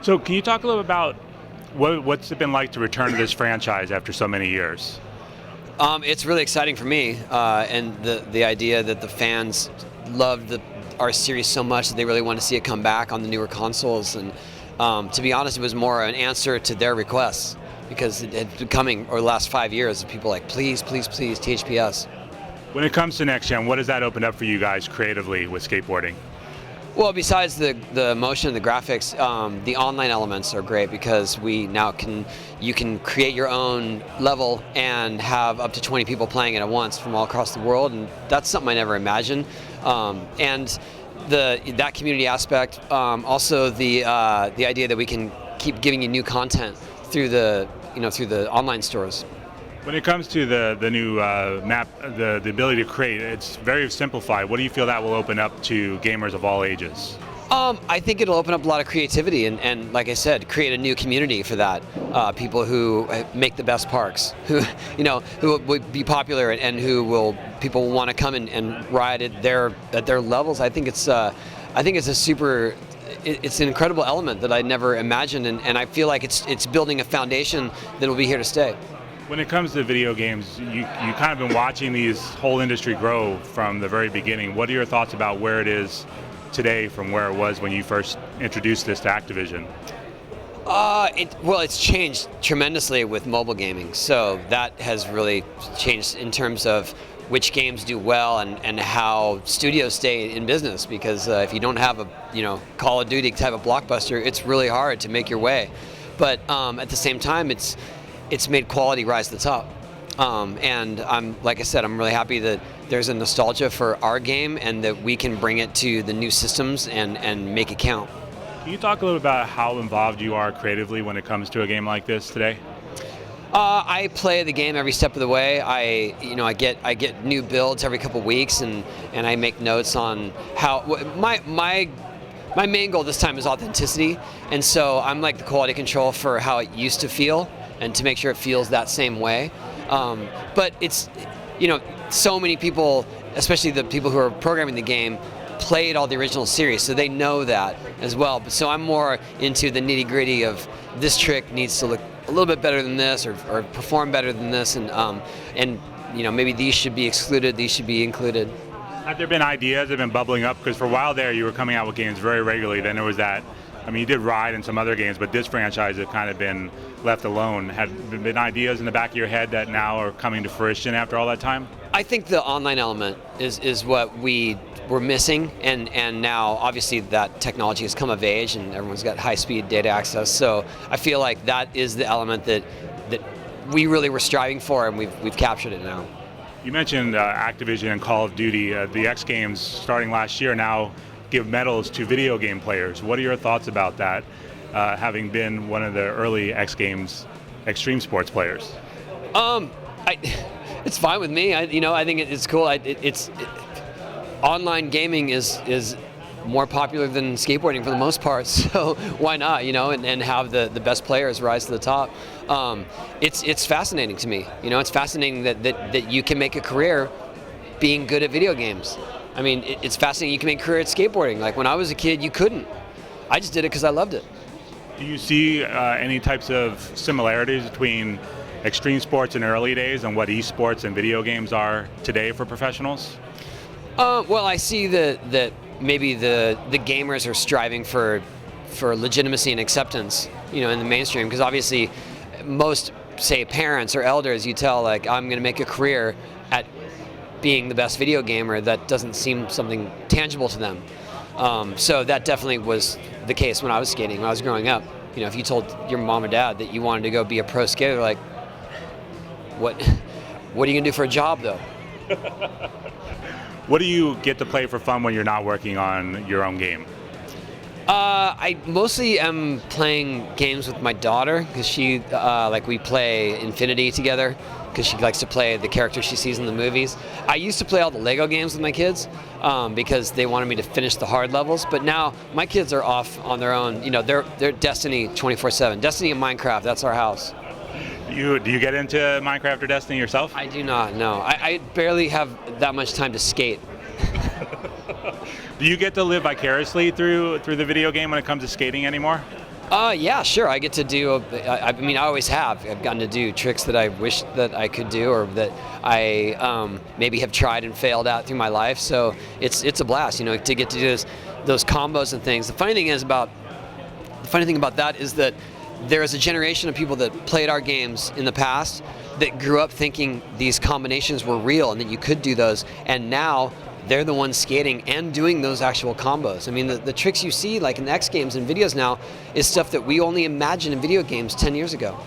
So can you talk a little about what's it been like to return to this franchise after so many years? It's really exciting for me, and the idea that the fans loved our series so much that they really want to see it come back on the newer consoles. And to be honest, it was more an answer to their requests, because it had been coming over the last 5 years of people like, please, please, please, THPS. When it comes to next gen, what does that open up for you guys creatively with skateboarding? Well, besides the motion and the graphics, the online elements are great, because you can create your own level and have up to 20 people playing it at once from all across the world, and that's something I never imagined. And that community aspect, also the idea that we can keep giving you new content through the online stores. When it comes to the new map, the ability to create, it's very simplified. What do you feel that will open up to gamers of all ages? I think it'll open up a lot of creativity and like I said, create a new community for that. People who make the best parks, who would be popular and people will want to come and ride at their levels. I think it's it's an incredible element that I never imagined, and I feel like it's building a foundation that will be here to stay. When it comes to video games, you kind of been watching these whole industry grow from the very beginning. What are your thoughts about where it is today from where it was when you first introduced this to Activision? It's changed tremendously with mobile gaming. So that has really changed in terms of which games do well and how studios stay in business. Because if you don't have a Call of Duty type of blockbuster, it's really hard to make your way. But at the same time, it's made quality rise to the top. And like I said, I'm really happy that there's a nostalgia for our game and that we can bring it to the new systems and make it count. Can you talk a little about how involved you are creatively when it comes to a game like this today? I play the game every step of the way. I get new builds every couple weeks, and I make notes on how my main goal this time is authenticity, and so I'm like the quality control for how it used to feel and to make sure it feels that same way. But it's, so many people, especially the people who are programming the game, played all the original series, so they know that as well. But so I'm more into the nitty gritty of this trick needs to look a little bit better than this, or perform better than this, and maybe these should be excluded, these should be included. Have there been ideas that have been bubbling up? Because for a while there, you were coming out with games very regularly. Then there was that. I mean, you did Ride and some other games, but this franchise has kind of been left alone. Have there been ideas in the back of your head that now are coming to fruition after all that time? I think the online element is what we were missing, and now obviously that technology has come of age and everyone's got high-speed data access. So I feel like that is the element that we really were striving for, and we've captured it now. You mentioned Activision and Call of Duty. The X Games starting last year now give medals to video game players. What are your thoughts about that, having been one of the early X Games extreme sports players? It's fine with me. I think it's cool. Online gaming is more popular than skateboarding for the most part, so why not? And have the best players rise to the top. It's fascinating to me. It's fascinating that you can make a career being good at video games. I mean, it's fascinating you can make a career at skateboarding. Like when I was a kid, you couldn't. I just did it because I loved it. Do you see any types of similarities between extreme sports in the early days and what esports and video games are today for professionals? Well, I see that maybe the gamers are striving for legitimacy and acceptance, in the mainstream, because obviously most, say, parents or elders, you tell, like, I'm going to make a career at being the best video gamer. That doesn't seem something tangible to them. So that definitely was the case when I was skating, when I was growing up. If you told your mom or dad that you wanted to go be a pro skater, they're like, what are you going to do for a job, though? What do you get to play for fun when you're not working on your own game? I mostly am playing games with my daughter, because she, we play Infinity together, because she likes to play the characters she sees in the movies. I used to play all the Lego games with my kids, because they wanted me to finish the hard levels, but now my kids are off on their own. They're Destiny 24/7. Destiny and Minecraft, that's our house. Do you get into Minecraft or Destiny yourself? I do not, no. I barely have that much time to skate. Do you get to live vicariously through the video game when it comes to skating anymore? Yeah, sure. I get to do. I mean, I always have. I've gotten to do tricks that I wish that I could do, or that I maybe have tried and failed at through my life. So it's a blast, you know, to get to do those combos and things. The funny thing about that is that there is a generation of people that played our games in the past that grew up thinking these combinations were real and that you could do those, and now they're the ones skating and doing those actual combos. I mean, the tricks you see like in the X Games and videos now is stuff that we only imagined in video games 10 years ago.